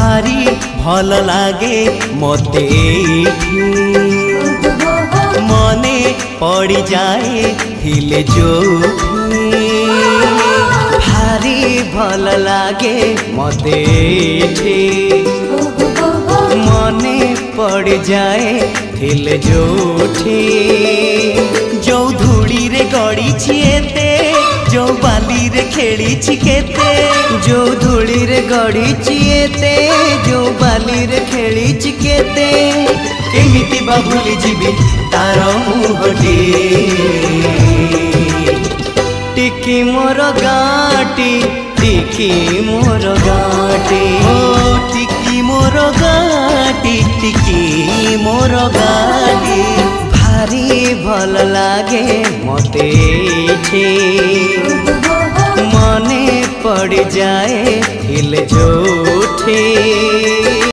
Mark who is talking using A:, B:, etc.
A: भारी भल लागे मते एठी मने पड़ी जाए थिले जोठी भारी भल लागे मते एठी मने पड़ जाए थिले जोठी जो धूड़ी रे गड़ी छिएते जो बाली रे खेली छिकेते जो धूड़ी रे गड़ी छिएते जो बाली रे खेली छिकेते केमिति बा भूली जीवी तार मुहटी टिकी मोर गाटी टिकी मोर गाटी टिकी मोर गाटी टिकी मोर गाटी भारी भल लागे मते मने पड़ जाए थिले जोठी।